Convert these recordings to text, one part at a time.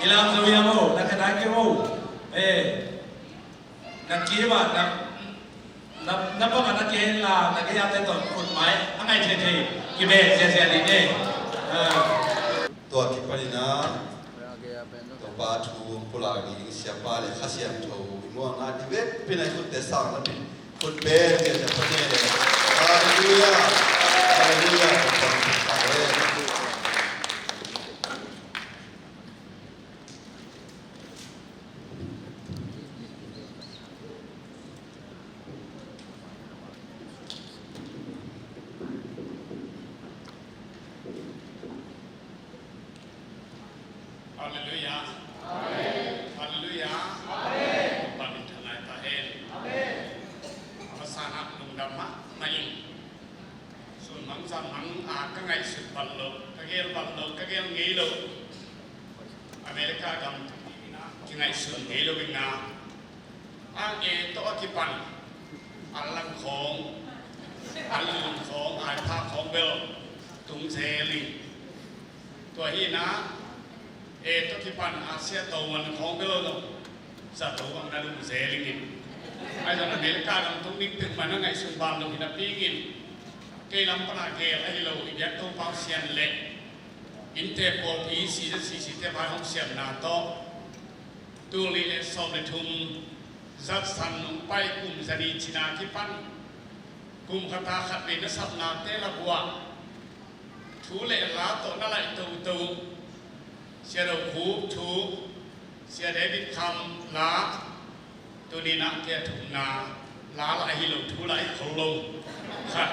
ilam zuya mo nakadake mo nakiwa napaka nakihin la nakiyate to kut mai angai the kibe sia ni ne ตัวกิปนินาตัวปาทูปุลากิเสียปาเลยข้าเสียมทูมัวงานที่เว็บเป็นอะไรคุณแต่สั่งแล้วเป็นคุณเบสเกี่ยวกับประเทศเลยฮาเลลูยาฮาเลลูยาขอบคุณครับHaleluya. Haleluya. Paling tanai tahen. Masana nung dhamma main. Sun mang san mang ka ngai sut ballo, kagel ngilo. Amerika gam ki ngai sut ngilo winga. Ang to akipan. Alang khong ai pa khong bel tung se li. Tua hi na to kipan Asia tawan khong belo lo sa tawang na lu zelingin ay sa Amerika ng tungning tingman na ngay sumbang lo hinapingin kailang panagay ay lo ibyak to pang siyan le inte po si te ba hong siyan na to tuli le som le tum zat san nung pai kum zani china kipan kum kata khat le na sap na te la bua thu le la to na lai tuเสียเราคูทูเสียเดวิดคำลาตัวนี้นะเทียถุงนาลาไหลเราทูไหลของลงค่ะ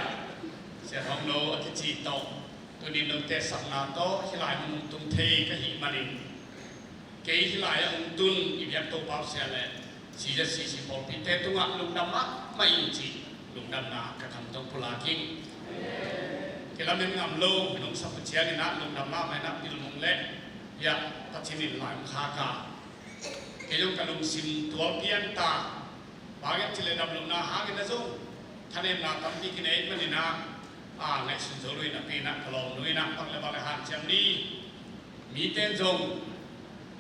เสียของเราอธิจิตตตัวนี้เราเตะสักนาโตที่ไหลมันตุงเทก็หิมันเกยที่ไหลองตุนอีกอย่างตัวปั๊บเสียเลย40ปีเตะตัวลุงดำมะไม่อินจีลุงดำนากระทำต้องพลากิ้งเกล้าเป็นงามโลลุงสัพเชียนี่นะลุงดำมะไม่นับดิลมงเล็กยาตัดสินหลายข้ากาเกี่ยวกับลุงซิมตัวเพียนตาบางอย่างที่เราดำลงนาหากันนะจ๊ะท่านเอ็มนาตั้งที่กินเองมันนี่นะในสุนทรลุยนะปีนะกลองลุยนะตั้งแต่บริหารเชียงนี้มีเต้นจง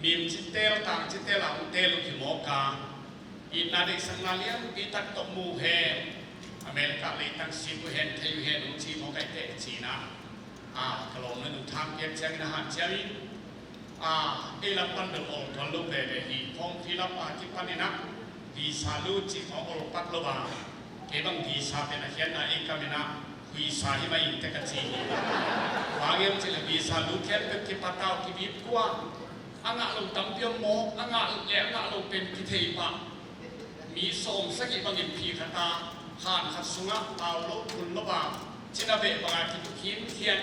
มีจิตเตลต่างจิตเตลหลังเตลุขิโมกาอีนาเด็กสังนาเลียมอีตักตบมูเฮอเมริกาเลยตั้งซีบุเฮนเทยูเฮนอุชีโมไกเตจีนะกลองนั้นทางเก็บเชียงนะฮะเชียงนี้เอลับปันเดอร์โอลทอนลูกเบเดฮีพงที่รับที่ปันนี่นะดีซาลูจีของโอลปัตโลบาเก็บังดีซาเป็นอะไรนะเอกามินะคุยซาที่ไม่อินเตกันจีบางอย่างที่เราดีซาลูแค่เป็นที่ปัตตาวที่บีบกว่าอ่างลงตั้มเปียโมอ่างแล้วลงเป็นพิธีปะมีสมสักบางอย่างพีคตาผ่านขัดสุงะเตาลุคุณโลบาชินาเบะบางอย่างที่ขีนเทียน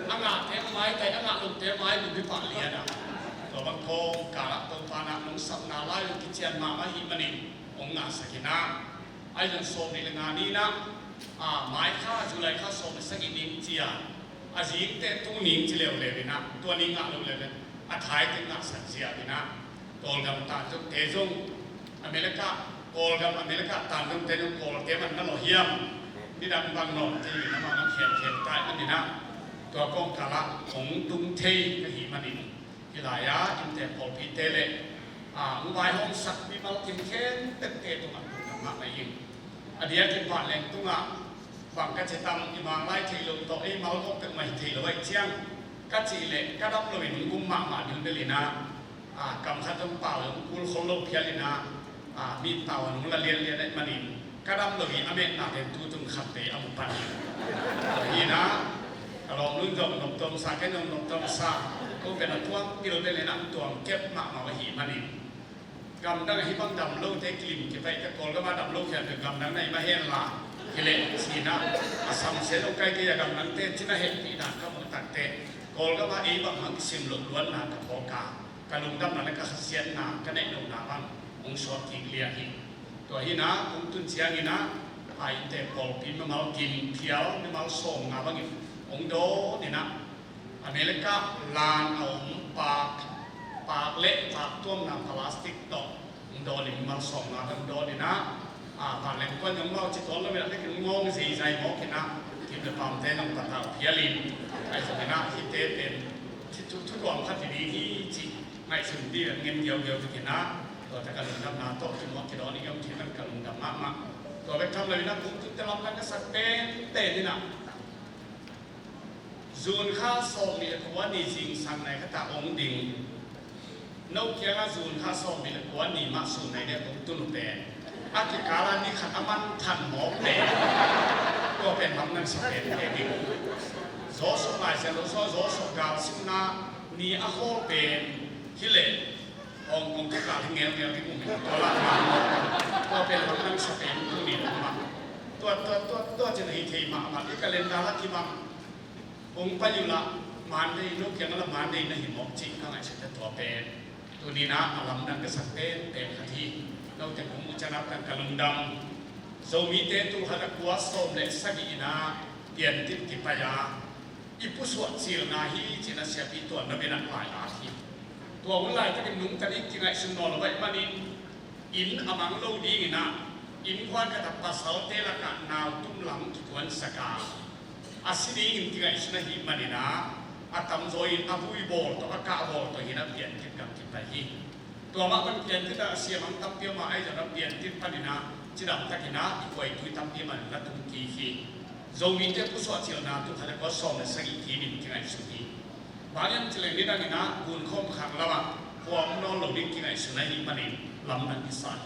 อ่างเทมไม้แต่อ่างลงเทมไม้บุบิปะเลียนะตัวบางโคงกาลตัวปานะมุสับนาลายกิจเจียนมาหิมันิองงาสกินาไอ้เรื่องโซมในงานนี้นะไม้ข้าจุลัยข้าโซมสักนิมเจียอาจิงเตตุ้งนิมจิเลวเลยนะตัวนี้งาเลวเลยอาท้ายถึงงาสันเจียนะตัวกำตาจุดเทจงอเมริกาโกลกับอเมริกาตามจุดเทจงโกลเทมันนั่นหล่อเฮียมนี่ดังบางหนอนที่น้ำมันเขียนใต้นั่นนี่นะตัวกองกาละของตุงเทกับหิมันิที่หลายาอินเตอร์พอลพีเตเลงวายห้องสักมีมากินแค่เต็มเตตุงตุงไม่ยิงอดีตกินผ่านแหล่งตุงฝั่งกัจจิตัมอิมางไล่ทีลงต่อไอ้มาลงเป็นไม่ทีเลยไว้เชียงกัจจิเล่กัดรับเลยหนุ่มกุมมาดินเบลินากำขัดต้องเป่ากุลคนโลกเพียลินามีเต่าหนุ่มละเลียนได้มาดินกัดรับเลยอเมริกาเป็นทุตุงขัดเตะอมุปันนี่นะลองลุ้นจบหนุ่มตมสาแค่หนุ่มตมสาก็เป็นตัวที่เราได้เลยนะตัวเก็บมาหิมาดิกำดังหิบังดำโลกเทคลิมที่ไปตะโกนก็มาดำโลกแค่ถึงกำดังในมาเฮนลากิเลสสีนะสัมเสนโอไกที่จะกำดังเตที่น่าเห็นที่นั่นก็มันตัดเตะโกลก็มาอีบังหังซิมหลุดล้วนนากับโอกาการลุงดำนั้นก็เสียนนาก็ได้ลงนาบังองค์สวดกิงเลียหิตัวหินะองค์ตุนเสียงหินะไอเตะโกลพิมพ์มาเอากินเพียวไม่มาส่งนาบังองค์โดนี่นะอเมริกาลานเอาปากเละปากต้มน้ำพลาสติกตกโดนมันส่งมาทางโดนนะปากเล็กก็ยังเราจิตตแล้วเวลาที่งงสีใจหมอกนะที่จะปั๊มเต้นน้ำตาเพียรินไอ้สมัยนั้นที่เต้เป็นที่ทุกคนขัดที่ดีที่จิ ngay sừng đi là nghiên nhiều nhiều thì nó rồi ta cần làm nào tốt thì mọi cái đó đi ông thì nó cần làm mát rồi cái trong lời nó cũng chúng ta làm cái sắc tê đi nào dùn khá sôm thì có đi dính sang này cái ta ống đình nấu kia là dùn khá sôm thì có đi mà sùn này để cũng tuân tệ à cái cá là đi khát ăn thằn máu tệก็เป็นทำนั้นสำเร็จเองโซสมัยเสร็จแล้วโซสกาวซึ่งน่านี่อาโคเป็นฮิเลองค์ทุกการที่เงี้ยที่ผมเห็นตัวละมาก็เป็นทำนั้นสำเร็จตัวนี้มาตัวจะในทีมาที่การเล่นดาราที่มาองค์ไปอยู่ละมันได้นกยังละมันได้ในหิมอกจริงข้างในฉันจะตัวเป็นตัวนี้นะอารมณ์นั้นก็สักเป็นคดีเราจะคงจะนับกันกระลุงดำzomi te tu hada kuasom le sagi na tian tin ti paya ipu suat sil na hi china sia pi to na bena pai a hi to un lai ta nung ta ni ki ngai sun no vai manin in amang lo di na in kwan ka ta pasal te la ka na tum lam ki tuan saka asidi in ki ngai sun hi manina atam zoi apui bol to ka bol to hina pian ki kam ki pa hi to ma kan pian ti ta sia mang tam pia ma ai ja na pian ti panina chỉ đạo ta cái na quay túi tâm đi mà là tung kỳ khi dầu mình chỉ có số tiền nào tụi thằng có số là sẽ kỳ mình cái này suy nghĩ bản nhân chỉ là đi ra cái na buồn không khang là mà hoàng non lồng đi cái này suy nghĩ mà nên làm năng cái sai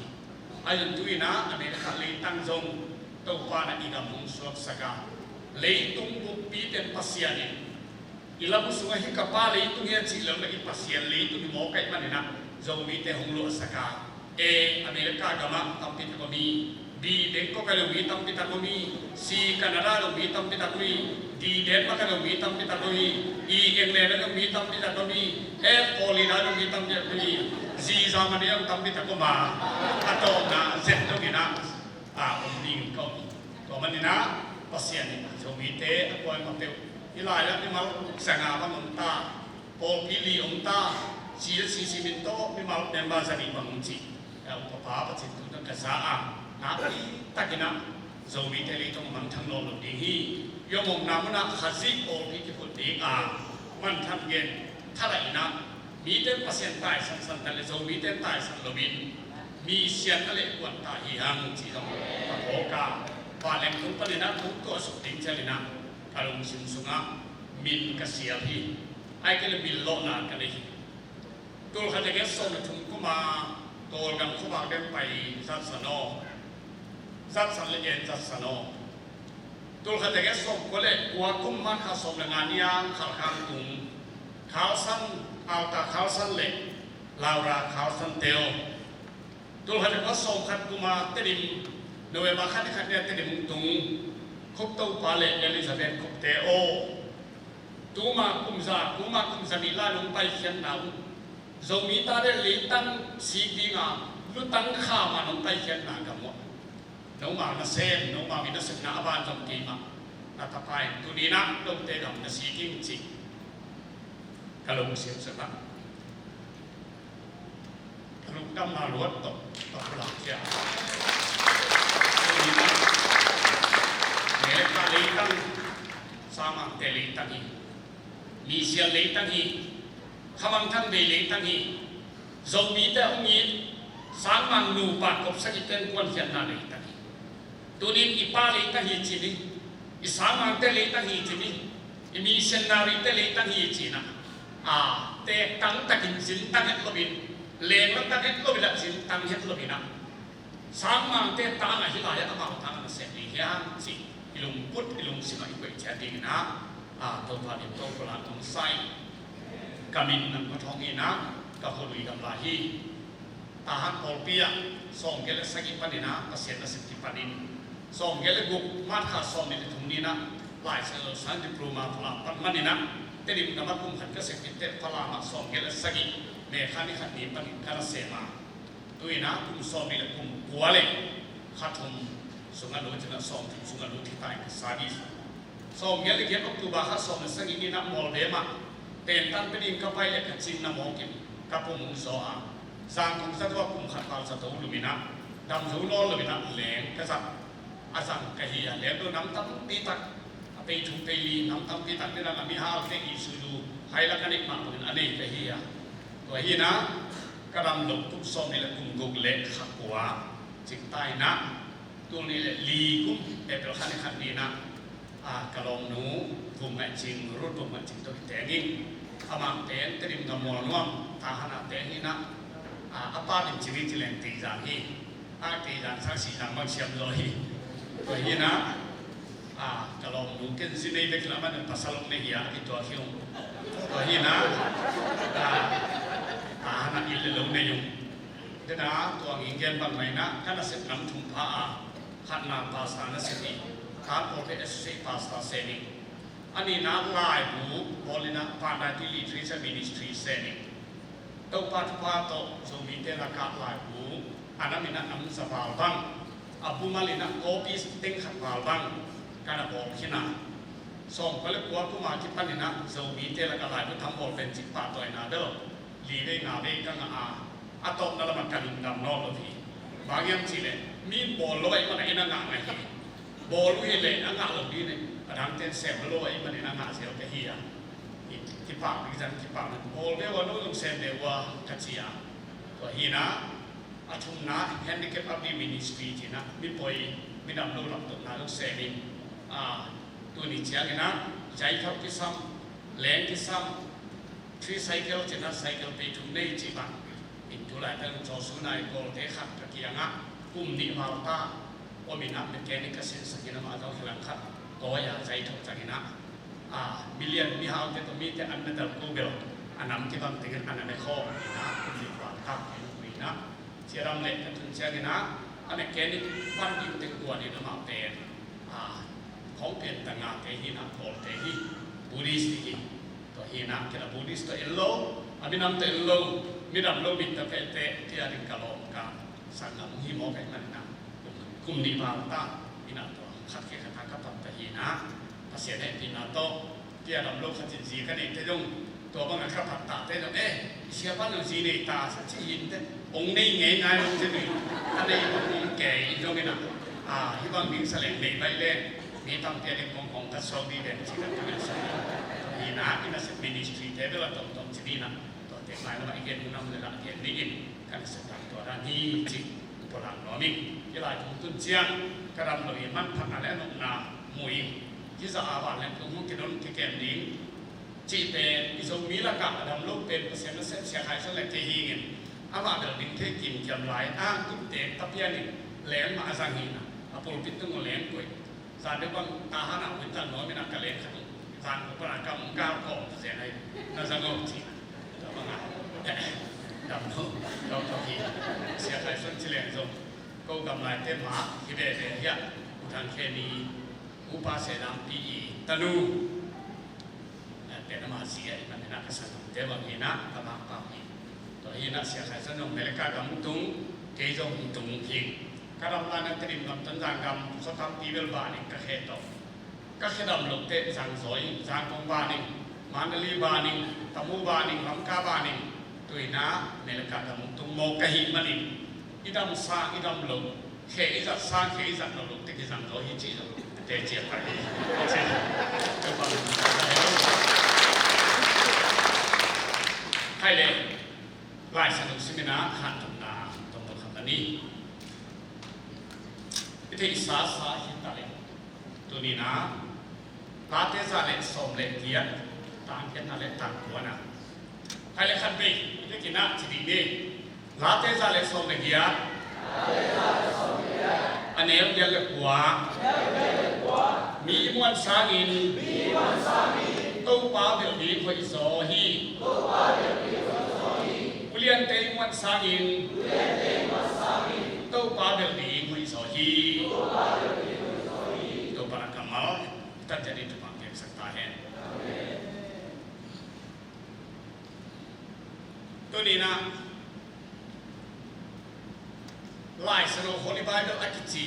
ai dân tụi na anh ấy là lấy tăng dòng tàu qua là đi làm mông suốt saka lấy tung bút pi tên pasian này ilam sungai hikapa lấy tung nghe chỉ làm cái pasian lấy tung mò cái mà nên na dầu mình tên hong lúa saka Amerika gama tampi takomi di Bangkok kalau mi tampi takomi si Kanada kalau mi tampi takomi di Denmark kalau mi tampi takomi di England kalau mi tampi takomi Florida kalau mi tampi takomi si zaman dia tampi takoma atau na Z tu kena umding kau kau mana na pasien ni so mi te aku yang mampu ilai ni mal sangat menta Paul pilih umta si minto ni mal member jadi bangunci upapa pati tu nak kesah, nabi tak kena zomi teli tu mantang lolo dihi, yo mong namuna khazik or kita pun diha, mantang gen, thara ina, miten pasien tai san tali zomi ten tai san lobin, mi sian tali kuat tahi hang cidong pakoka, paling tu palina tu tu asuk ting celina, kalau musim sunga min kasiahi, ai kena billo na kalehi, tu hanya gesol tu kumaตัวกันคู่บางเดินไปซัดสนอซัดสันเลนซัดสนอตัวเขาจะแก่ส่งก็เลยว่าคุ้มมันเขาส่งงานยางขาข้างตุงเขาสั้นเอาตาเขาสั้นเล็กลาวราเขาสั้นเตียวตัวเขาจะก็ส่งขัดกุมาเตดิมโดยมาขัดเนี่ยเตดิมตุงคุกเต้าปลาเล็กเอลิซาเบธคุกเตโอตัวมาคุมซานิลาลงไปเขียนหนาวzomi tare litang sigi nga lutang khama nong tai khen na kamo nong ma na sen nong ma mina sen na aban jom ki ma na tapai tunina dong te dong na sigi chi kalau musim sebab kalau dam na luat to pulang dia mereka litang sama te litang hi misia litang hi khamang thang be le tang hi zomi te ong yi sang man nu pa kop sa iten kwan hian na le tang hi tunin ipa le tang hi chi ni i sang man te le tang hi chi ni i mi sen na ri te le tang hi chi na te tang takin sin tang het lobin le lang tang het lobin la sin tang het lobin na sang man te ta na hi la ya ma tang na se ni hian chi ilung put ilung sima i kwai cha ding na to pa ni to ko la tong sai kami nak berthongi na kahului gamlahi tahan polpia song gele sagi panina pasien na siti panin song gele guk marka song ni thumni na lai selo san diploma pala panmanina tedim nama kum khat ka sekite pala ma song gele sagi me khani khani panin kana sema tuina kum song ni kum kuale khathum sunga lo jena song sunga lo thitai sadi song gele ge oktober kha song sagi ni na moldema tentan peding kapai le kacin na mungkin kapung soa sang kum sa tua kum khat pal sa to lumina dam zu no lumina leng ka sa asang kahia le do nam tam ti tak ape thu pe li nam tam ti tak ni na mi ha ke i su lu hai la kanik ma pun ane kahia to ตัวฮีนะกระดำหลบทุกซอมนี่แหละกุมกุกเล็กขักหัวจิงใต้นะตัวนี้แหละลีกุมเอเปลขันในขันนี้นะกระลองหนูกุมแม่จิงรุดกุมแม่จิงตัวแต่งิงขมังเตนตริมกำมอลน่วมทหารเตนีนะอาปาดิจิริจิเลนตีจางฮีตีจางสักสีจางมักเชียมโลฮีตัวฮีนะกระลองหนูเกินสิในเด็กละมันภาษาลงในเฮียอีตัวคิวตัวฮีนะหาอิลลงในยุงเดี๋ยวนะตัวงิงเกมบางไหนนะถ้าเราเสร็จน้ำทุ่มผ้าขัดน้ำภาษาหน้าเสร็จการโปรเทสเซภาษาเซนิอันนี้นะลายบูบอลินะปานาติลิทรีสมินิสทรีเซนิตัวปัจจุบันตัวโซมิเตละกาลายบูอันนั้นมีนะน้ำสบายบ้างอาบุมาลินะโอปิสติงขัดบาลบ้างการบอกขี้นะส่งไปเลยกว่าผู้มาคิดปันนี่นะโซมิเตละกาลายบูทำบอลเป็นจิตปาตัวนาเดอลีเวงาเวกังอาตอมนั่นละมันกันดำนอลพี่บางอย่างสิเลยมีบอลลอยมันไอ้นั่งงานไงบอลลุยเลยนั่งงานลงดีเนี่ยดังเต้นเซมลอยมันไอ้นั่งงานเสียไปเฮียที่ปากที่จันที่ปากบอลเรียกว่าโน้ตเซมเดียวว่ากัจจิยาตัวฮีนะอาทุ่มนะแฮนดิแคปอัพดีมินิสทรีจีนะมีปอยมีดำโน้ตหลับตัวนั้นเซมิตัวนี้เชียงนะใจเขาที่ซ้ำแรงที่ซ้ำทรีไซเคิลจะนัดไซเคิลไปทุ่มในจีบังอินทุไลตั้งโจสุนัยโกลเทขัดตะเกียงกุมนิมาลตาว่ามีนักเมแกนิกเซนส์กินมาเอาขลังขัดตัวยาใจถูกจังนะมิลเลียนมีหาวเตตัวมีแต่อันนั้นแต่กูเบลอันนั้นที่บางทีกันอันนั้นในข้อมีนะกุมนิมาลตามีนะเชื่อรำเล็กกันถึงเชื่อกันนะอันเมแกนิกวันยิ่งตึงตัวนี่นะมาเป็นของเปลี่ยนต่างงานเตหินะโกลเตหิบูริสติตัวหินะที่เราบูริสตัวเอลโลอันนี้นำตัวเอลโลมีดำโลบิตเตเตที่อาริงกาลองกันสังกัดหิมอเป็นนั่นนะกุมนิบาลตาอินาตัวขัดเกี่ยวกับทางกับตัดหินะภาษาเนี่ยอินาโตที่อาดำโลขัดจินซีกันนี่เท่าตัวบางอันขับตาเท่าเสียบ้านเราสีในตาสักทีเท่องค์นี้ไงไงลงจะดูอันนี้องค์แก่อีกตรงนี้นะที่บางมิงแสลงเด็กไปเล่นมีตั้งแต่ในของกัสโซดีเด่นที่นั่นที่นั่นสิหินะอินาเซมินิสทรีเทเดลตรงๆที่นี่นะเด็กหลายคนอีกอย่างนึงนำเลยละเอียดนี้การศึกษาตัวด้านนี้จริงตัวหลังน้อมิ่งที่หลายทุนตุนเชียงกระดำเลยมันพัฒนาและนกนามวยที่สะอาดและทุกมุกินนที่แก่ดิ้งจีเป็นอิสมีละกับดำลูกเป็นเปอร์เซ็นต์เสียหายสลายเทหิงินอาว่าเดินดิ้งเทกินจำลายอ้างตุ้มเตะตะเพียนิแหลมมาสังหินะอปุลปิตุงแหลมกุยสารเดียวกันตาหน้าวินตันน้อยไม่นักกะเลนขันสารอุปราชกรรมก้าวก่อเสียให้น่าสงบจีดำโน้เราทำที่เสียหายส่วนเฉลี่ยส่งก็กำไรเต็มหาที่เด็ดเดียอุทานเคมีอุปาเสนาปีตนูเป็นมาเสียมันเป็นนักสังคมเทวหินะกำลังปามีตัวหินะเสียหายส่วนเมริกากำตุงเกยจงตุงหิงการทำงานนั้นติดกับต้นจางกำสกัดปีเวลบานิกระเฮตโตกระเฮดำลงเตะสังสอยสังกงบานิมานลีบานิตมูบานิลำกาบานิตัวนะเมลกาดำตุงโมกะหิมันิอิดำสาอิดำลงเขอิจัดสาเขอิจัดลงติกิจังโตหิจิลงเตเจียไปเช่นก็ฟังให้เลยไล่สนุกสิมินะหันตรงนาตรงตัวคำนี้ที่สาสาหิตาเลตัวนี้นะลาเทซาเลสอมเลเกียต่างกันอะไรต่างหัวนะใครเล่นขันปีที่กินนะที่ดีลาเทซาเลสอมเลเกียอันนี้เรียกหัวมีมวลสางินตู้ปลาเดือดดีคอยโซฮีกุเลียนเตมวลสางินตู้ปลาเดือดดีคอยโซฮีตู้ปลากำมะตั้งใจดีทุกอย่างเกี่ยวกับตาเห็นตัวนี้นะไล่สโนโฮลิบายเดลอากิจี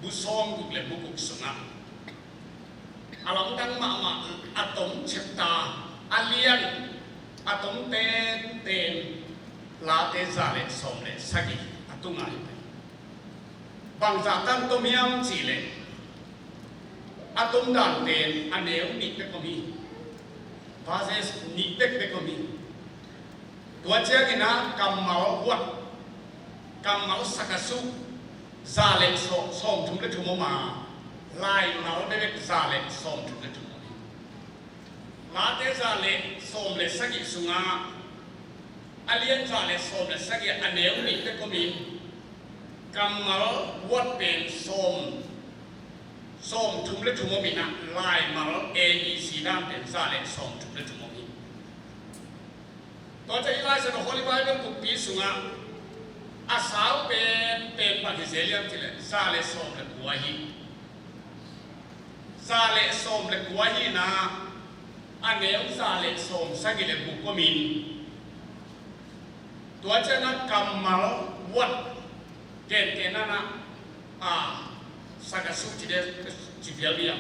บุษองกุกเลบุกุกสนะอาลังดังมาอะตอมเชตาอาเลียนอะตอมเตนลาเตซาเลสอมเลสกิอะตุงอะไรไปบางจากตั้งตัวมีอัมจีเลอะตอมดันเตนอันเนวนิเปกมีบาเซสนิเปกเปกมีต ตัวเจ้ากินะกำเมาวัดกำเมาสักสุซาเลนส่งถึงได้ถุงมาไล่เมาได้เป็นซาเลนส่งถึงได้ถุงมาลาเตซาเลนส่งเลยสักสุงาอเลียนซาเลนส่งเลยสักอันเนวนี่ก็มีกำเมาวัดเป็นส่งถึงได้ถุงมานะไล่เมาAECด้านเป็นซาเลนส่งถึงได้ถุงมาตัวจะอีไลส์เราฮอลลีบายเป็นกุปีสุงาอาสาวเป็นปฏิเสธเรื่องที่เลยซาเลสอมเลกัวฮีซาเลสอมเลกัวฮีนะอันเดียวซาเลสอมสักเลบุกมินตัวจะนักกำมัลวัดเกณฑ์นั่นนะสักสุดที่เดียวที่เดียวเรียง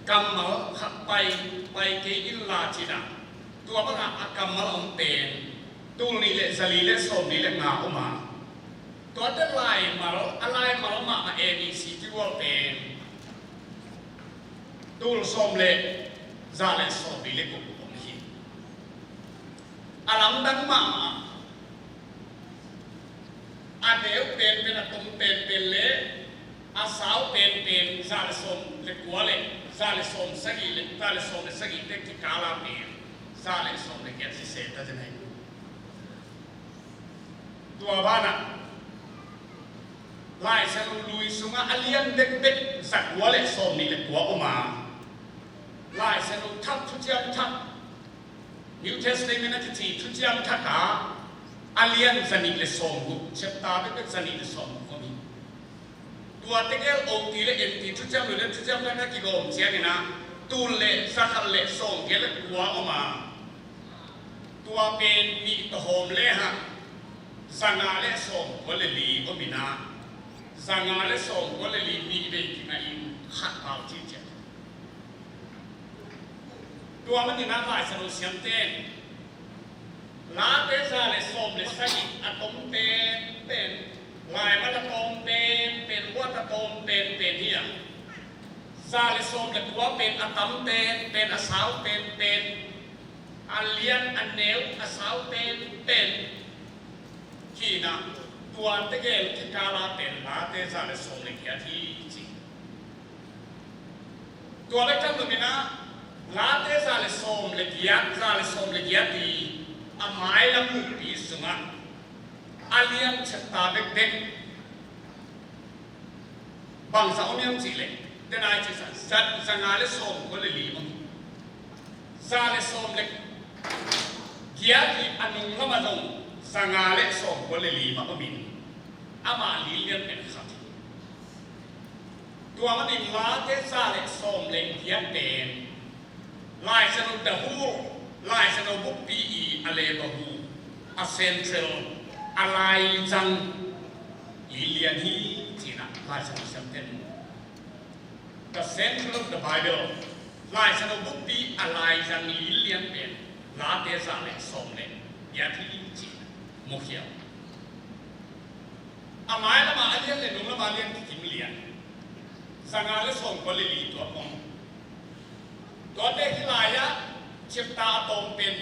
กำมัลขับไปเกอินลาจีน่าตัวพระกำมัลองเป็นตูนี่เลสลีเลสอมนี่เลงาออกมาตัวเดินไล่มาแล้วอะไรมาแล้วมาABCที่ว่าเป็นตูลสมเล็กซาเลสอมนี่เล็กกว่าผมนี่อาลัมดังมาอันเดียวเป็นอะตอมเป็นเล็กอาสาวเป็นซาเลสอมเล็กกว่าเล็กซาเลสอมสักกี่เล็กซาเลสอมเล็กสักกี่เล็กที่กาลาเป็นซาเลสอมเล็กแค่ที่เศษแต่จะไหนตัวบ้านอะไล่เซลลุยสุงาอเลียนเด็กสักหัวเล็กส่งนี่เล็กหัวออกมาไล่เซลลุทับทุจริตทับ New Testament ที่ทุจริตทักาอเลียนสนิทเล็กส่งบุเชฟตาเป็นสนิทเล็กส่งคนนี้ตัวเด็กโอทีเล็กเอ็นทีทุจริตเล็กทุจริตนั่นกี่โกงเชียงนะตูเล็กสักเล็กส่งเล็กหัวออกมาตัวเป็นมีตัวโฮมเล่ฮะสังอาเล็กส่งคนเล็กลีก็มีนะสังอาเลส่งก็เลยมีเด็กที่มาอินขัดเผาที่เจ็ดตัวมันนี่น่าหลายสนุกเสียงเต้นลาเตซาเลส่งเลยสักอีกอะตอมเป็นลายมันอะตอมเป็นวัดอะตอมเป็นเฮียซาเลส่งเลยตัวเป็นอะตอมเป็นอะสาวเป็นอะเลียนอะเนวอะสาวเป็นขี้นะตัวเด็กที่กาลาเป็นลาเตซาเลส่งเลยแค่ที่จริงตัวเล็กจังตัวนี้นะลาเตซาเลส่งเลยแค่ซาเลส่งเลยแค่ที่อาไม้ละมุปีสุงะอาเลียนเชตตาเด็กบางสาวมีอันจีเล็กแต่นายที่สังอาเลส่งก็เลยลีมั้งซาเลส่งเลยแค่ที่อันนุ่งละมาลงสังอาเลส่งก็เลยลีมั้งก็มินอามาลีเลียนเป็นขัดตัวมันนี่ลาเตซาเลส่งเลยแค่เป็นลายสนุกเดาหูลายสนุกบุปผีอะไรบะหูอาเซนเทรลอะไรจังลีเลียนฮีที่น่ะลายสนุกเซมเทน The Central of the Bible ลายสนุกบุปผีอะไรจังลีเลียนเป็นลาเตซาเลส่งเลยแค่ที่จีนมุขเขียวอาไม้ละมาเลียนเลยนุ่งละมาเลียนที่กินเลียนสังอาเลส่งก็เลยลีตัวปองตัวเด็กที่ลายะเชฟตาตรงเป็น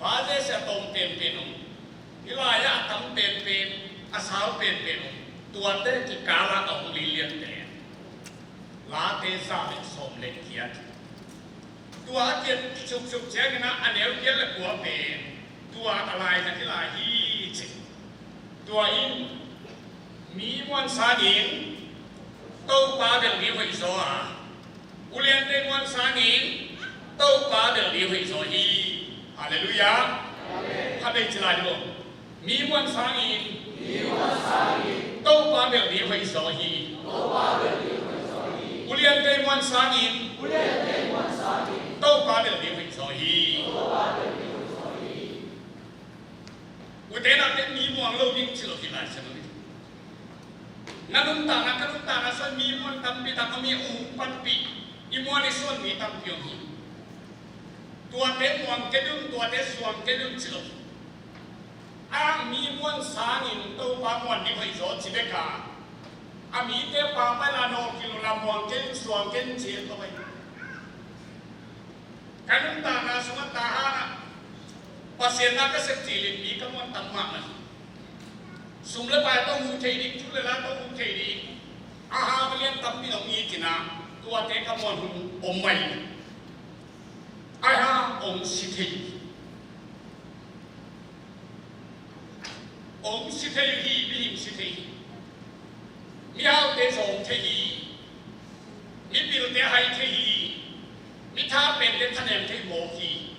บาเจเสตรงเป็นที่ลายะทำเป็นอาสาวเป็นตัวเด็กที่กาลาตรงลีเลียนเป็นลาเตซาเลส่งเล็กเกียรตัวเกียรชุกเช็คนะอันเดียวเกียรเลยหัวเป็นตัวอะไรนะที่ลายฮีจิตัวอินมีวันสาดินโตปาเดลนี้ไว้โซ่อุเลียนเตงวันสานินโตปาเดลนี้ไว้โซ่ฮีฮาเลลูยาฮาเดจิลาดิโลมีวันสานินโตปาเดลนี้ไว้โซ่ฮีอุเลียนเตงวันสานินโตปาเดลนี้ไว้โซ่ฮีอุเทนักเตมีวันโลกิชิโลกิลาเซโนNanunta sa mimon tampi ta kami umpan pi imuan ison mi tampiong hi tuate muang kedung tuate suang kedung chilo ang mimon sangin to pamuan di bai zo chibeka ami te pa pa la no kilo la muang kedung suang kedung chilo bai kanunta na sumata hana pasien nak kesetilin ni kamu tamak lah. Sumber pada tu mungkin di, tu lelah tu mungkin di. Aha belian tapi nak ni kena tua teh kamu omai. Aha om siti. Om siti hi bihim siti. Miao teh som teh hi. Mi bil teh hai teh hi. Mi thápเป็นtehคะแนน tehโมฮี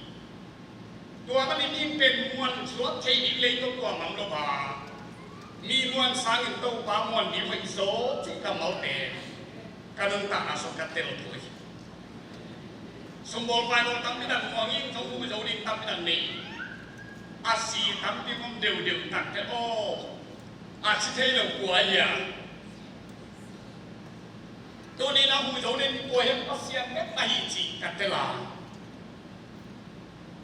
ตัวมันยิ่งเป็นมวลสวดเทอีเลยตัวมันระบามีมวลสร้างอินโตปามวลนี้ไว้โซ่จุกเมาเตะการนึกตาอาสกัดเตลตัวสมบูรณ์ไปหมดทั้งที่ดันมองยิ่งทั้งผู้ไม่โดนทั้งที่ดันนี้อาศีทั้งที่มันเดือดตัดแต่โอ้อาชีพที่เรากลัวอย่างตัวนี้นะผู้โดนกลัวเห็นภาษาเนี่ยไม่จีกัดเตลา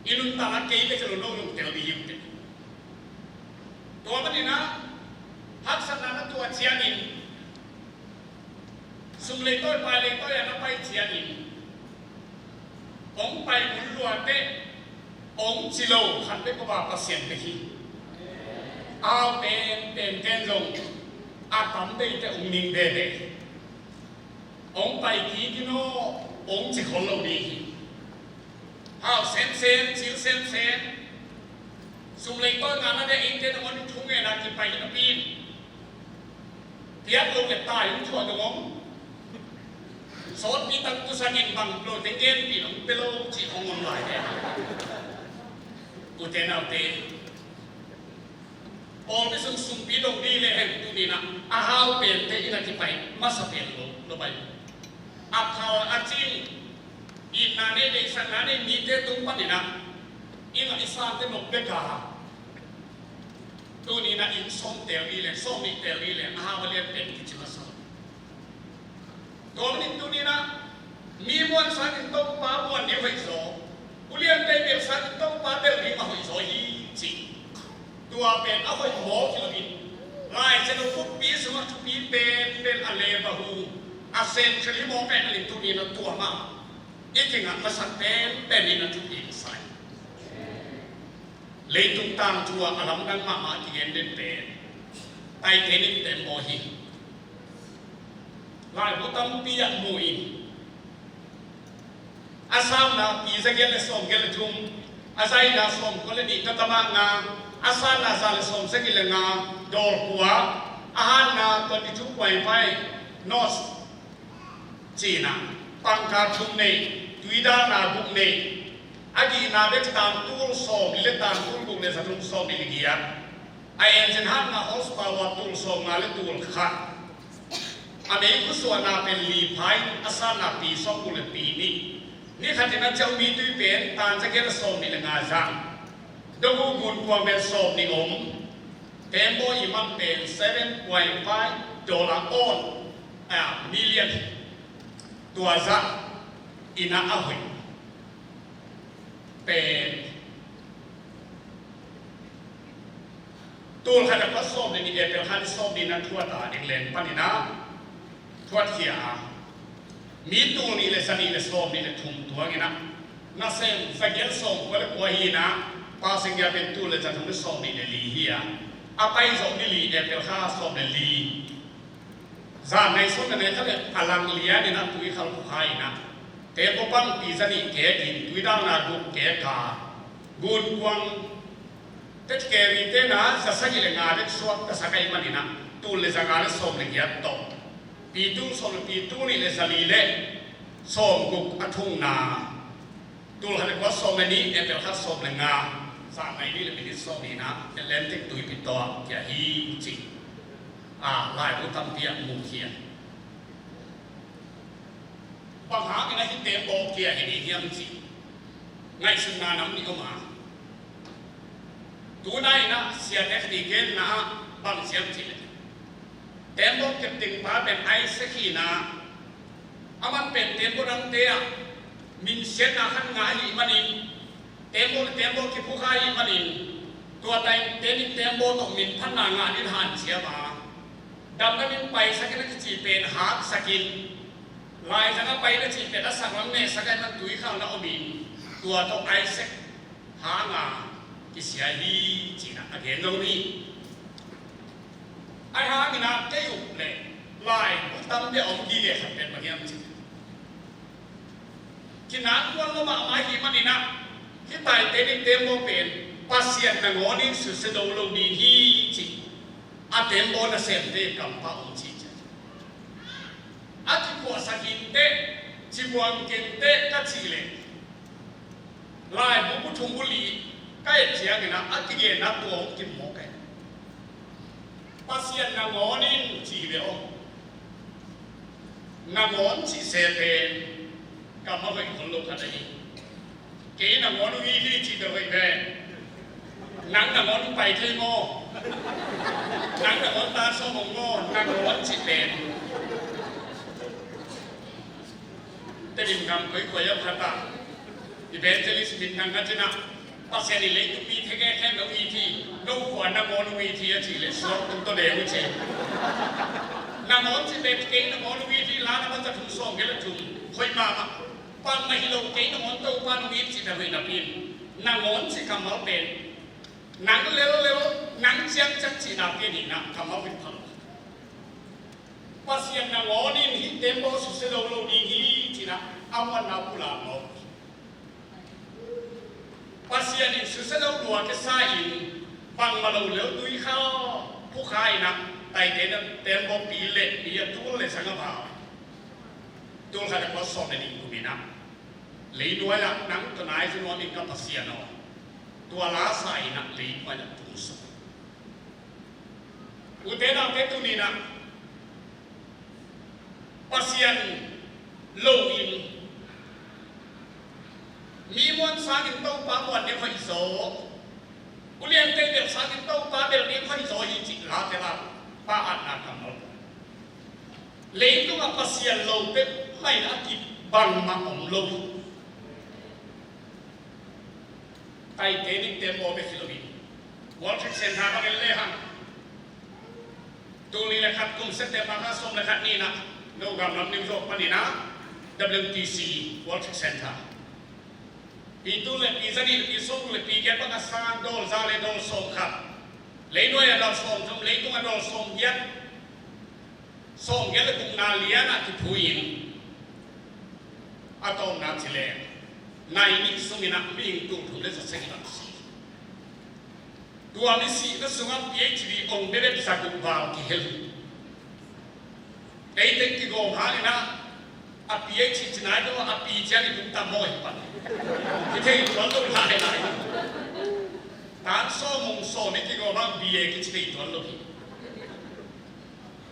inun tanah kei kalau nong tel di hidup tua mana na hak sana tua cianin sumlei toy pai toy anak pai cianin ong pai bulu ate ong cilo kan pe ko ba pasien pe hi ao ten zong atam de te ong ning de ong pai ki kino ong ci khol lo diเอาเซนชิลเซนสุมเล็กต้นงานนั่นเองเจ้ามันทุ่งเงินกินไปกินปีนเทียบลงเก็บตายยุ่งชั่วตรงนั้นสดมีตั้งกุศลยินบังโปรตีนเกนปีนเปโลจีของมันหลายแน่กูเจนเอาเตะโอ้ไม่ส่งสุ่มปีดงดีเลยเห็นตัวนี้นะอาหารเปลี่ยนเตะอินากิไปมาสเปลี่ยนลงไปอาข่าวอาจินอีนาเนเด็กสันนาเนมีเตตุงปันนี่นะอิงอิสลามเตนกเบกาตัวนี้นะอินส่งเตลีเลยส่งมีเตลีเลยอาหารเลี้ยงเป็นกิจวัตรตัวนี้นะมีมวลสารต้องปามวลนี้ไว้โซ่อุเลียนเตเบลสารต้องปาเบลนี้มาไว้โซ่ยี่จีตัวเป็นเอาไว้หมอกิโลบินลายจะต้องฟุบปีสมัครปีเป็นอะไรบ้าหูอาเซนคลีโมเป็นอะไรตัวนี้นะตัวมาอีกอย่างมาสั่งเป็นนี่นะทุกอย่างใส่เลยตุ้งตามทัวอารมณ์ดังมาที่เห็นเด่นเป็นไต่เทนิเต็มโมหิลายบุตรปียมูอินอาสามนะปีจะเกลส่งเกลทุ่มอาศัยนะส่งคนละนี่ก็ตามงาอาสานะสารส่งสักกิเลงาดอลกัวอาหารนะตอนที่ทุกวันไปนอสจีน่าปังการทุ่มนี่ดุยดานาบุกนี่อากีนาเบกตามตูลส่งเล็ดตามตูลบุกเนี่ยสตุลส่งนี่ลิกิยาไอเอ็นจินฮันนาฮอสปาวตูลส่งมาเลตูลขัดอเมริกาส่วนนาเป็นลีพายอาสานาปีส่งบุลปีนี้นี่ขัดที่นั่นเจ้ามีตุยเป็นตานจะเกิดส่งนี่ละงาจังดูกุนกวางเป็นส่งนี่เต็มโบอีมันเป็น$7.5 on million ตัวจักอินาอาวิเป็นตัวขนาดก็ส่งในนี้เป็นขันส่งนี่นั่นทั่วตาเองเล่นปนินะทั่วเทียมีตัวนี้เลยสนิเลยส่งนี่เลยทุ่มตัวงี้นะน่าเซ็งสักเยอะส่งก็เลยกลัวฮีนะพอสิ่งที่เป็นตัวเลยจะทำให้ส่งนี่เลยลีเฮียอาไปส่งนี่ลีเป็นข้าส่งนี่ลีจานในส่วนนั้นถ้าเป็นพลังเลี้ยนี่นะตุยเขาผู้ใครนะแต่พอปั้งปีจะนี่แก่กินตุยด้านนาดูแก่กาบุญกวางแต่แก่รีเตนะจะสักกี่งานเด็กสวดแต่สักกี่มันนี่นะตุลเลยจะงานส่งเลยยัดต่อปีตุลส่งปีตุลนี่เลยจะลีเล่ส่งกุกอัทุงนาตุลขณะว่าส่งในนี้เป็นข้าส่งเลยงาสามในนี้เลยเป็นส่งนี่นะเป็นเล่นติดตุยปิดตัวอย่าฮีจิลายผู้ทำเพียงมุงเขียนปัญหาอะไรที่เต็มโบเกียเห็นอีกอย่างสิไงซึ่งงานน้ำนี่ก็มาดูได้นะเสียเทคนิคเกนนะบางเสียงทีเต็มโบเก็บติ่งผ้าเป็นไอซ์ขีนะอามันเป็นเต็มโบดังเตียมินเสียนาขันงายมันอินเต็มโบที่ผู้ขายมันอินตัวใดเต็มโบต้องมินพันนางานนิทานเสียมาดำนั้นไปสักนั้นจีเป็นหาสกินลายสักนั้นไปนั้นจีเป็นรัศมีสักนั้นตุยข้าวแล้วบินตัวต้องไอเซ็กหางาเก一些伊只那阿见到你，哎哈，你那这有嘞，来，我当别ông đi để học đến mà nghe chứ. Khi nào quan lo mà mai khi mà đi na, khi tại tên đi tên bộ bền, pasien na ngõ đi sự sự đầu lâu đi hi chỉ, à tên bộ na xem thế cầm pa ông chỉ chứ. À chỉ qua sa kinh tế, chỉ qua kinh tế các chỉ lệ. Lại một bút thùng bút lì, cái gì cái na, à cái gì na tua ông kiếm mỏ cái. Pasien na ngõ đi chỉ về ông. Na ngón chỉ xe tên cầm mà vậy còn lục ở đây kỹ na ngón uy đi chỉ được vậy về nắng na ngón bay thấy ngô nắng na ngón ta so mông ngô na ngón chỉ tênแต่ดิมคำคุยคุยกับพระตาอีเวนต์จะลิสบินทางกันชนะปัสเซนิเล็กมีเทแค่แบบวีทีลูกขวานนางอนวีทีอะทีเลยสอบตัวเดียววิจินางอนที่เด็กเก่งนางอนวีทีล้านมันจะถูกส่งกันแล้วถูกคุยมาปันไม่ฮิโลเก่งนางอนตัวปันวีทีจะเป็นนักบินนางอนที่คำว่าเป็นนางเร็วๆนางเจียงจังจีนักบินนี่นะคำว่าเป็นพังปัสเซียนนางอนนี่ฮิตเต็มโบสุดเสด็จโลดีฮีจีนะเอาวันนาบุลาโมpasien ini susah dah dua kesain, bang malu leu tui kau, bukai nak, tai tempo pilih dia tuh le sangat bau, tuh kada kosong ni kubina, lei dua lah nang tunai semua ni kan pasien no, tua lasai nak lei banyak tuh, udah nak ketu ni nak, pasien low inมีมวนสากินเต้าปลาบวนเนี่ยค่อยโซอุเลียนเตเดียวสากินเต้าปลาเดียวนี้ค่อยโซยิ่งจิลาเทลาป้าอัดนาคำนนเลี้ยงตัวปัสยาโลเปไม่น่ากินบังมาอมโลไอเทนิเตมโอเปฟิโลบินวอลทริกเซนทาร์ก็เป็นเล่หังตัวนี้แหละครับกลุ่มเซตเตมาคัสสมนะครับนี่นะโนกำลังนิวโชปนี่นะ WTC World Trade Center itu lebih jadi lebih song lebih kita nak sang dol zale dol song kap, lain dua ada song, jom lain tu ada song dia lekung nalia nak dipuin atau nak cile, nah ini sungai nak minggu tu le sesuatu sih. Dua misi itu sungai PhD orang beda bisa kumpul kehel. Tapi tenki gom hari na api PhD jenai tu api jadi pun tak mau hebat. Kita itu lalu lain. Tan so ni kita orang biaya kita itu lalu.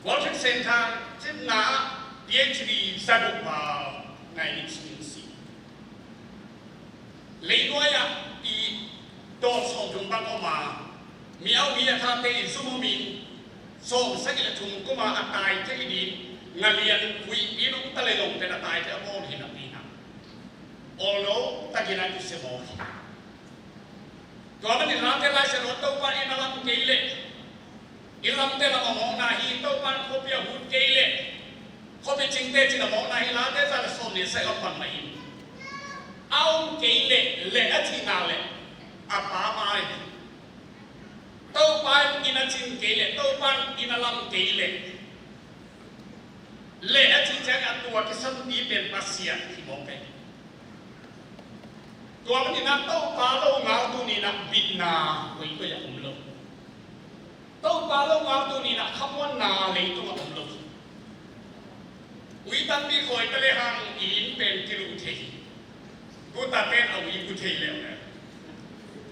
World Trade Center cina PhD satu bal naik sini. Lainnya ya di dosa jumpa koma, miau miya thate sumumi, so segala jumpa koma atai jadi ngalian kui minum telelong dan atai terabon hidup. Although tak kira itu semua. Kalau di dalam telah serotu pan inalam keile, ilam telah ngomong nahi itu pan kopi ahud keile, kopi cinta cina ngomong nahi lade salah somni saya pan main. Aum keile le atina le, apa mai? Tau pan ina cin keile, tau pan inalam keile. Le atina jangan tua kesan di pen pasien himope. Tuan ni nak tahu kalau ngau tu ni nak bina, kau itu yang umloh. Tahu kalau ngau tu ni nak kamuan nale itu yang umloh. Uitan bi kau itu lehang in pen kilu teh. Kau tak ten awi kau teh leh.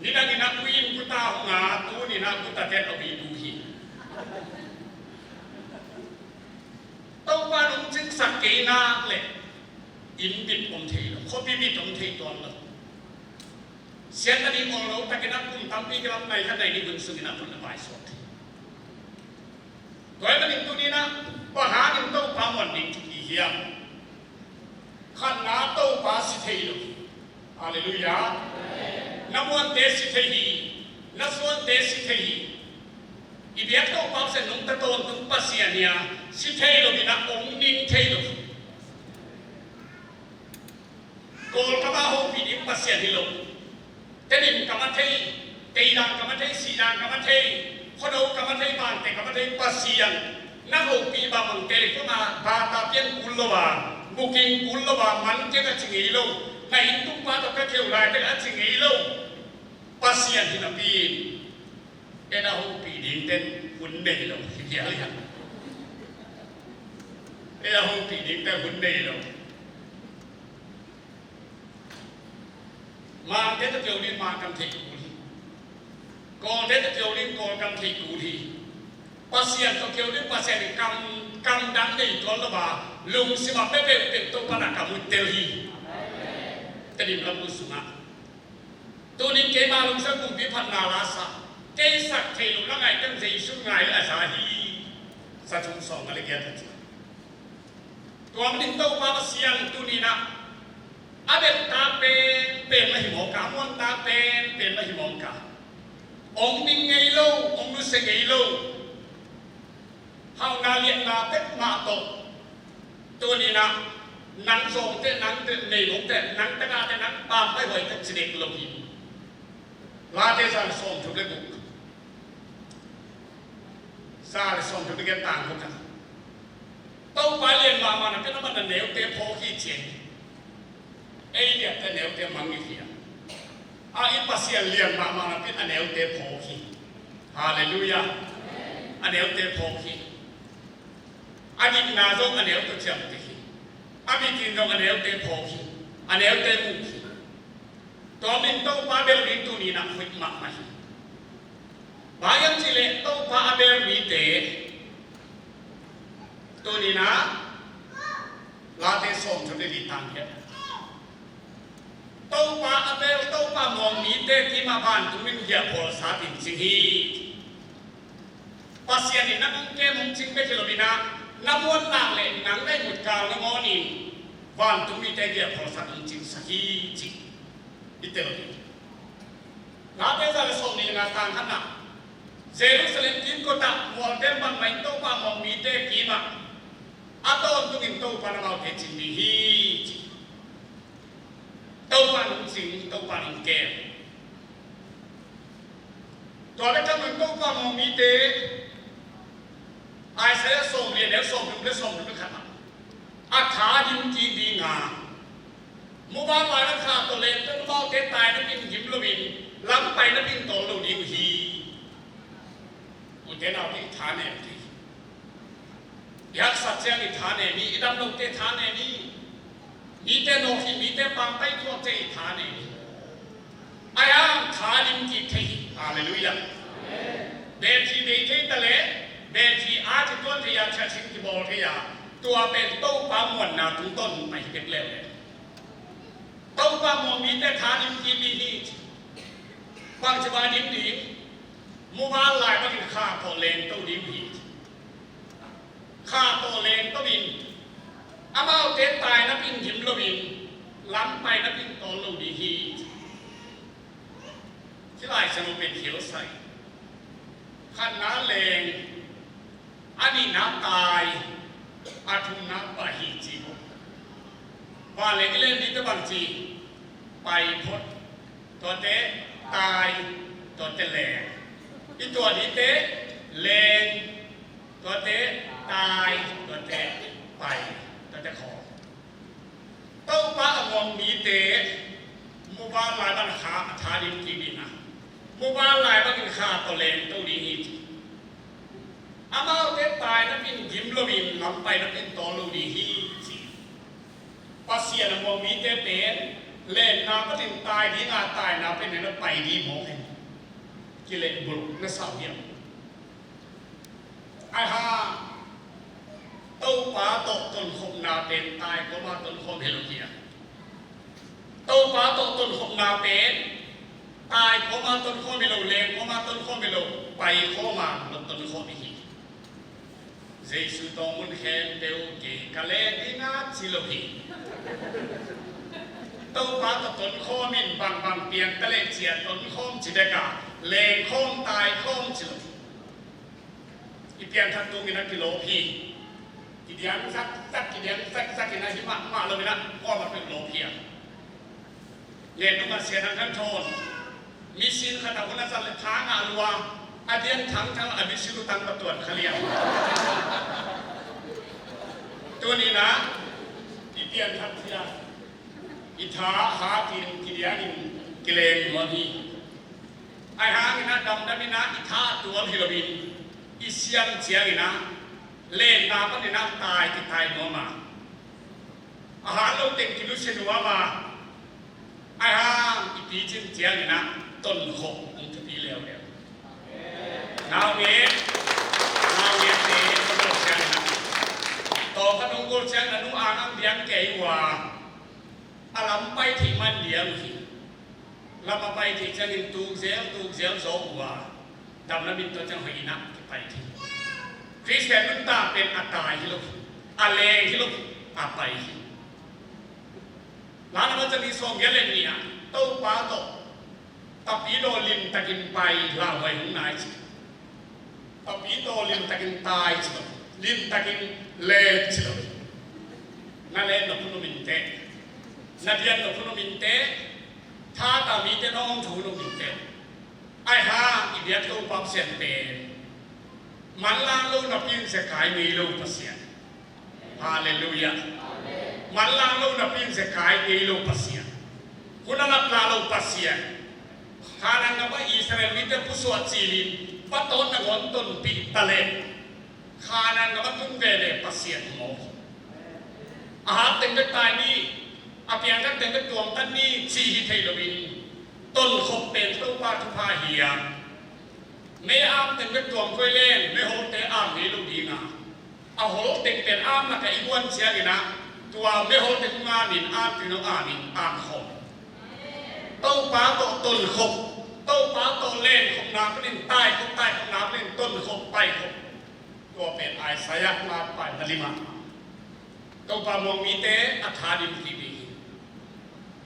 Ni nak kuin kau tahu ngau tu ni nak kau tak ten awi duhi. Tahu kalau cing sakit nak leh, in bit teh, kau bit teh tuan leh. Siapa ni orang tak kena pun tapi kalau naik kan ini pun sungguh pun lepas suatu. Kau itu ni nak bahan itu paman ni hiam. Kan nato pasti terhidup. Haleluya. Namun desi terhi, nasuan desi terhi. Ibiak tu pasti nung tertuan tu pasiannya si terhidup ina ongning terhidup. Kau kamu pilih pasian hidup. Jadi kamu tadi ตีดังกรรมเทสีดังกรรมเทพอดูกรรมเทบานแต่กรรมเทปัสเซียนนักโลกีบามังเกลิกมาบาตาเปียนกุลวาบุกิงกุลวามันเจกจิงอีโลในทุกมาตกเขียวลายแต่ละจิงอีโลปัสเซียนที่นบีเอ็นเอาปีดินเต้นหุ่นเดย์โลเฮียเลยเอ็นเอาปีดินเต้นหุ่นเดย์โลมาเทตเกียวลินมากำเทกูทีกอเทตเกียวลินกอกำเทกูทีปัสเซียนตเกียวลินปัสเซียนกำดังได้ตัวละบาลุงสิมาเป๊ะเป็นตัวปนักกามุเตลีแต่ดิมลำบุสุมาตัวนี้เกมาลุงสักกุมพิพันนาลาสะเกสักเทลุละไงตั้งใจชุ่มไงละสาฮีสัจงสองอะไรเงี้ยตัวมันตัวปัสเซียนตัวนี้นะอาเบตตาเป็นมหิมกามวนตาเป็นมหิมกาองค์นิ่งไงโลองค์รู้สึกไงโลเฮานาเลียนนาเป็ดมาโตตัวนี้นะนังทรงเตนังเตในหลงแต่นังตะกาแต่นังปามไม่ไหวแต่เสด็จลงหินลาเทศานทรงทุกเรื่องบุกซาทรงทุกเรื่องต่างกันต้องไปเรียนมานะเป็นน้ำมันเหนียวเตะโพขี้เจียนไอ้เนี่ยแต่เหนียวเตะมังงี้เหี้ยอีปัสเซียนเรียนมานะเป็นเหนียวเตะโพขี้ฮาเลลูยาเหนียวเตะโพขี้อันนี้นาจงเหนียวตัวเชื่อมติขี้อันนี้กินจงเหนียวเตะโพขี้เหนียวเตะมุขี้ตัวมินต้องปาเบลลิตุนีนะฟิกมากไหมบายังจิเลต้องปาเบลมีเตะตัวนี้นะลาเตส่งจะได้ดีตังเยอะต้องปาเบลต้องปามองมีเตะที่มาบ้านตุ้มินเหี่ยพอสาตินสิฮีปัสยานี่นักเกมมุงจิงไม่ใช่หรอพี่นะน้ำวนนางเล่นนังได้หมดกาวน้ำมอนี่บ้านตุ้มิเตะเหี่ยพอสาตินจิงสิฮีจิอิเตอร์ลาเตจะเลยส่งนี่นะต่างกันนะเซรุสเลมจินก็ตักวอลเดนบังไม่ต้องปามองมีเตะกี่มาatau untuk itu pada mau kecil dihi, tahu paling sing, tahu paling kem. Kalau kita mentok mau mite, saya sombong dia sombong kata. Akha dimki dinga, mubah mana kha to le, tu mau ketai nabi him lobin, lampai nabi tolu dihi. Udah nabi thane. ยักษ์สัจเจนิฐานเนมีดำลงเตฐานเนมีมีเตโนหิมีเตปังไปทั่วเตฐานเนมีอายังฐานิมกิเทหิฮาเลลูยาเบทีเบทีตะเลเบทีอาจจะต้นที่ยาชาชิงที่บอลที่ยาตัวเป็นโต๊ะปามวนนาถึงต้นไม่เป็นเร็วเลยโต๊ะปามวนมีเตฐานิมกิมีฮีบางจังหวะนิมดีมูบาลายบางข้าพอเลนโต๊ะนิมฮีข้าตัวเลงก็บินอามาเอาเต็นตายนับบินหิมโลบินล้ำไปนับบินตอนโลดีฮีที่ลายสมุเป็นเขียวใสขันน้าเลงอันนี้น้ำตายอาทุมน้ำปะฮีจีว่าเลงเล่นนิตบังจีไปพดตัวเตะตายตัวเตะแหลงอีตัวนี้เตะเลงตัวเตะตายตัวเตะไปตัวเตะขอต้องป้ามองมีเตะมุบาลายบันขาทาดินกีดินะมุบาลายบันขาตัวเลนตัวดีนี่อามาเตะตายนับเป็นยิมโลบินลำไปนับเป็นตัวโลดีฮีจีปัสเซียนมองมีเตะเป็นเล่นน้ำก็ถึงตายดีงาตายน้ำเป็นนั้นไปดีมองเห็นกิเลสบุรุษนั่นสาวเดียวไอ้ห่าตู้ป้าตกต้นคมนาเป็นตายก็มาต้นคมเฮโลเกียตู้ป้าตกต้นคมนาเป็นตายก็มาต้นคมเฮโลเลงก็มาต้นคมเฮโลไปก็มาต้นคมฮีเจสุตมุนเฮนเตโอเกกะเลดินาซิโลฮีตู้ป้าตกต้นคมมินบางเปียงตะเลเจียต้นคมจิเดกาเลงคมตายคมจิโลอีเปียงทักตูมินักกิโลพีกิเดียนสักกิเดียนสักกินอะไรที่มาเลยนะก็มาเป็นโลเพียเรียนดูมาเสียทางขั้นโทน มีสินขนาดคนนั้นสั่งเลยท้างอาลัวอาเดียนทั้งอภิสิรุตังประตรวจเขาเรียกตัวนี้นะอีเตียนทัพเทียอิทาหากินกิเดียนินกิเลนวะพีไอหากินะดำดำมินะอิทาตัวพิรบินอิเซียนเสียกินะเล่นนาปนินะตายที่ตายนัวมาอาหารเราเต็งกิลุเชนัวมาไอหาอีปีจินเสียกินะต้นหกองค์ปีเลี้ยวเนี่ยนาวเนี้เตะต้นหกเสียกินะต่อขนมกุลเสียงอนุอาณาเบียงเกยว่าอาลัมไปที่มันเดียมหิลำมาไปที่จะนินตูเสียงโซว่าดำน้ำมินตัวจังหอยนักไปที่คริสเตียนนุ่นตาเป็นอัตตาฮิโลอาเลฮิโลอาไปหลานมันจะมีทรงเยเลนเนี่ยโตป้าโตตะปีโดลินตะกินไปลาไว้หุ่นนายจิตะปีโดลินตะกินตายจิลินตะกินเลจิโลนั่นเองนกนุมินเตนาเดียนนกนุมินเตถ้าตามีเตน้องถูนมินเตไอ้ห่าอีเดียตัวปั๊มเสียนเตมันล่างลูกนับยินเสกายมีลูกปัสเซียนฮาเลลูยามันล่างลูกนับยินเสกายมีลูกปัสเซียนคุณนับลาลูกปัสเซียนฮานังกับว่าอิสราเอลมีแต่ผู้สวดจีลินปัตโตนงอนต้นปีตะเลฮานังกับว่าตุ้งเวเลปัสเซียนหมออาหารเต็มไปตายนี่อาเปียงกันเต็มไปตัวตันนี่ชีฮิเทโลบินต้นขบเป็นตู้ปาทุพาเฮียไม่อ้ามเต็มไปตัวคุยเล่นไม่โหเตอ้ามนี่ลูกดีนะเอาโหเต็มเป็นอ้ามนะแต่อีวันเสียกันนะตัวไม่โหเต็มงานนินอ้ามที่น้องอ้ามนินอ้ามขบตู้ปาโตต้นขบตู้ปาโตเล่นขบน้ำเล่นใต้ขบใต้ขบน้ำเล่นต้นขบไปขบตัวเป็นไอสายมาไปทะเลมาตู้ปามองมีเตอัฐาดิมทีบี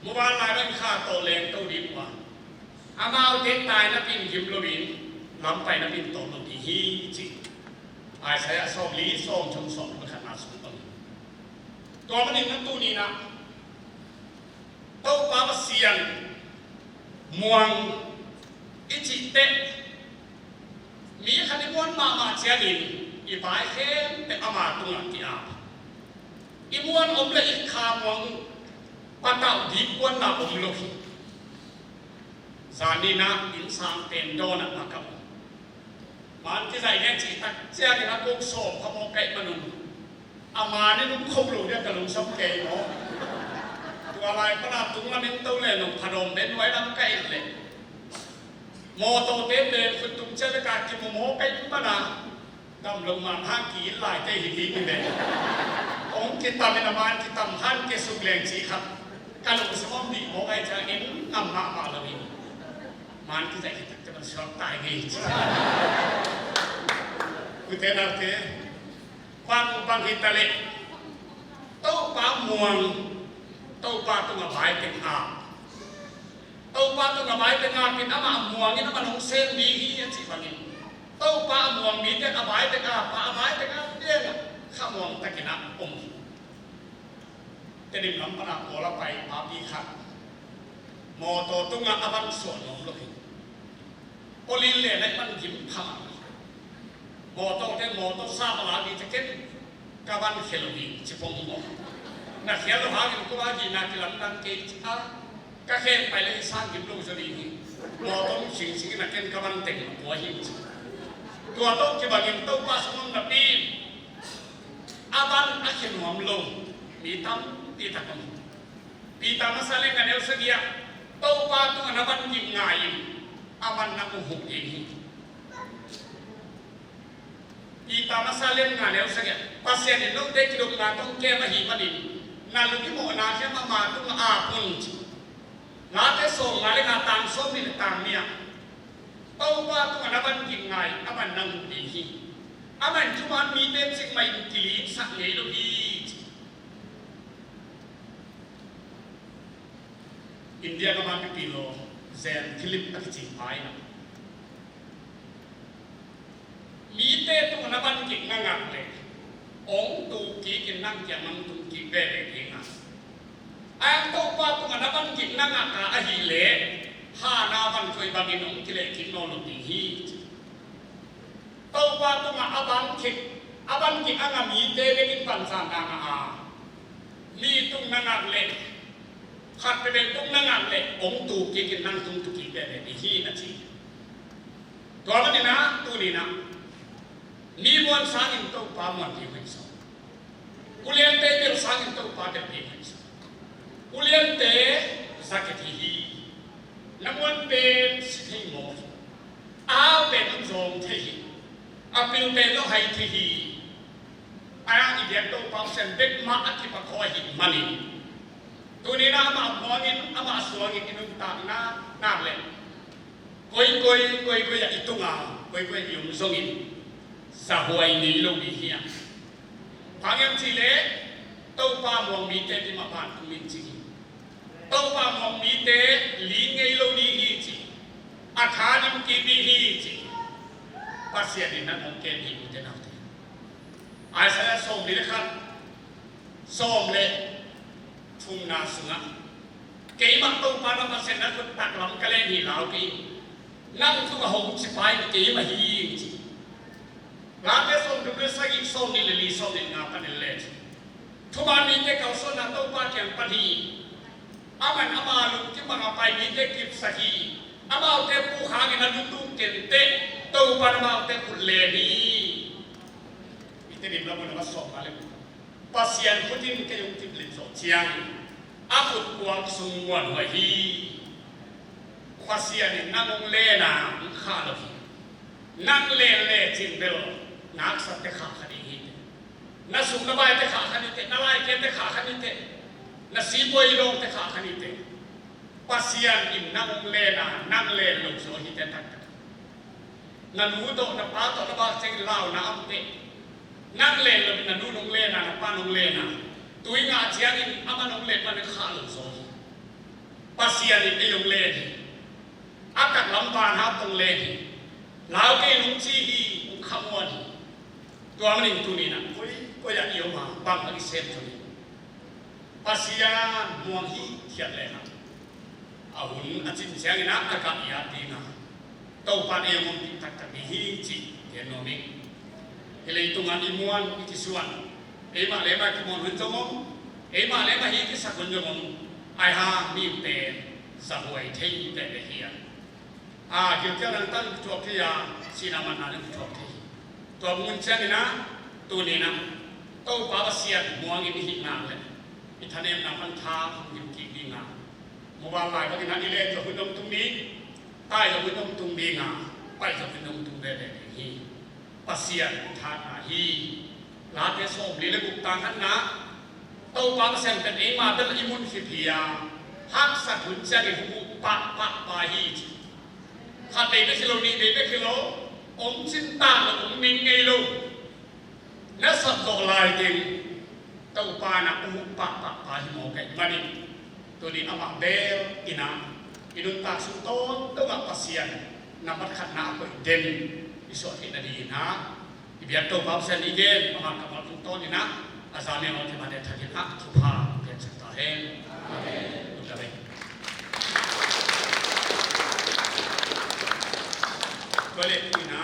เมื่อวานลายเป็นข้าโตแรงตู้ดีกว่าอามาเอาเด็กตายนับเป็นยิมโลบินล้ำไปนับเป็นโตลงที่ฮีจิไอ้สายสอบลีส้มชงสอบมันขนาดสูงตัวมันเองนั่นตู้นี้นะตู้ปาเซียนม่วงอิจิเตมีขันม้วนมาเชียดินอีปลายเข้มเป็นอามาตุงที่อาอีม้วนอมเลยอีขามวงปะเต่าดีกวนนาอมลุกสานีนะอินสามเต็มโดนมากับมันที่ใส่เนี่ยจีตักเจ้าเนี่ยนะกุ๊กโสมขโมยไก่มนุษย์อามาเนี่ยนุ่มคบหลูเนี่ยกระลุงซับเกยเนาะตัวอะไรก็น่าตุ้งละเป็นตู้เลยนุ่มพนมเป็นไว้ลำไก่เลยโมโตเต้นเดินคุณตุ้งเจ้าจะการกินโมไก่มานะดำลงมาห้างกีหลายใจหินดีนี่เลยองค์กิตาเป็นอามากิตามหันเกสุกแรงจีครับการลงสมองดีโมไก่จะเอ็นอัมมาลาวินมันที่จะคิดจะมันชอบตายไงกุเทนาเตความบางทีตะเล็กโต๊ะปลาหมวงโต๊ะปลาตัวใบเป็นอาโต๊ะปลาตัวใบเป็นอาเป็นอามาหมวงนี่น้ำมันของเส้นดีที่สิบวันนี้โต๊ะปลาหมวงมีแต่อาใบเป็นอาปลาใบเป็นอาเรื่องข้ามวงตะกินับอมจะดิ่มน้ำปนาโอละไปมาปีขัดโมโตตุ้งอาบันส่วนของโลกโอลินเล่ในมันยิ้มพาโมโตเทโมโตซาบลาดีจะเก็ตกาบันเคโลบีชิฟงโมนักเขียนเราหาอยู่ก็ว่าดีนักลังดังเกจก็เข็นไปเลยสร้างยิ้มลูกจะดีโมโตสิ่งนักเก็ตกาบันเต็งหัวหินตัวโตที่บางยิ้มโตว่าสมุนนับปีอาบันอาเขียนหัวมลงมีตั้มปีตะกมปีตามาซาเลกันเอลสเกียโตว่าตัวนับันยิ้มง่ายอาบันนักหุบเองปีตามาซาเลกันเอลสเกียภาษาเนี่ยลูกเด็กลูกงานต้องแก้มาหิมันดินั่นลูกที่โมนาแค่มาตุ้งอาปุ่นงานแต่ส่งงานเลยงานตามส้มนี่ตามเนี่ยโตว่าตัวนับันยิ้มง่ายอาบันนักหุบเองอาบันจุมันมีเต็มสิ่งใหม่กิริสักเลยลูกอินเดียก็มาเป็นปีโลเซนคลิปอักจิไปนะมีเตตุกนับบันกินงักเลยองตูกีกินนั่งแกมันตูกีเบเบเองอ่ะไอ้ตัวว่าตุกนับบันกินงักอาหิเล navan koi bangin ong kile kinno no ti hi tau pa tu ma aban ki anga mi te le kin pan san na a mi tung na ngak le khat pe ben tung na ngak le ong tu ki kin nang tung tu ki te le ti hi na chi to ma ni na tu ni na ni mon sang in tau pa mon ti hui so ulian te bil sang in tau pa te pi hui so ulian te zakati hi namon pen si thei mo a pen ang zong thei apil pen lo hai thei ayang idiat to pang sen bek ma ati pa ko hi mani tuni na ma monin ama suangin kinung ta na le koi ya itunga koi yung zongin sa huay ni lo bi hiya pangyam chile to pa mo mi te di ma pan kumin chi tau pa mong mi te li ngei lo ni hi chi athanim ki bi hi chi pasya din na mong ken hi te na te ai sa som ni khat som le thum na sunga kei mak tau pa na ma sen na ko tak lam ka le ni lao ki nang thu ka hong chi pai ki ma hi chi la te som du sa gi som ni le li som ni nga pa ni le thu ma ni te ka so na tau pa kyang pa hi aman amalum ki mga pai ni te kip sahi amaw te pu khang na lutung kente to pan ma te kulle ni ite ni blamo na so kale pasian putin ke yung tiblit so chiang akut kuang sungwan wa hi pasian ni nangong le na kha lo hi nang le chin bel nak sa te kha khani hi na sung na bai te kha khani te na lai ke te kha khani te na si boy long te kha khani te pasian in nang le lo so hi te tak na nu do na pa to na ba cheng lao na am te nang le lo na nu nong le na pa nong le na tui nga chiang in ama nong le pa ne kha lo so pasian in e yong le ni akak lam ban ha tong le ni lao ke nong chi hi ung khamon to amani tu ni na ko ya yo ma bang ni set tu ni pasian muang hi thiat le na ahun achin chiang ina aka ya ti na to pan e mong ti tak tak hi chi ke no mi ele tungan imuan ki suan e ma le ma ki mon hun jomong e ma le ma hi ki sa kun jomong ai ha mi pe sa huai thei te le hi a ki ke nan tan chok thi ya sinaman na le chok thi to mun chiang ina tu ni na to pa pasian muang in hi na le ithanem na man tha nim ki bi nga mobile lai ka na ile jo hunom tung ni tai jo hunom tung bi nga pai jo hunom tung de de hi pasian tha na hi la te som li le buk tang han na to pa sen pen e ma bel imun hi phia hak sa thun cha ni hu pa hi kha te be kilo ni be kilo om chin ta lo om ning ngei lo na sa to lai tin tau pa na pa hi mo kai mani to di ama bel ina idun ta su ton to ga pasian na mat khat na ko den iso hi na di na ibiat to pa sen igen ma ka ma tu ton ina azame no te ma de thaki na thu pha ke chata hai amen to dai ko le ina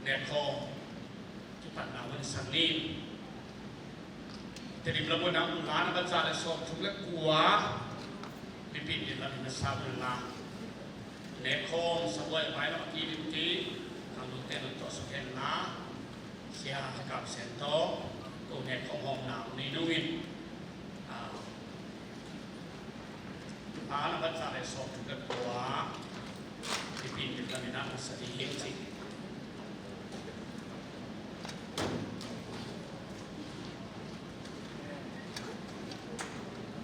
ne ko tu pan na wan san ni jadi belum nak ulang baca le sok thule kuah pipin ni la ni sa la ne khom saboi bai la ki ni ti ang lu te to so ken na sia ka sen to ko ne khom hom na ni nuin na baca le sok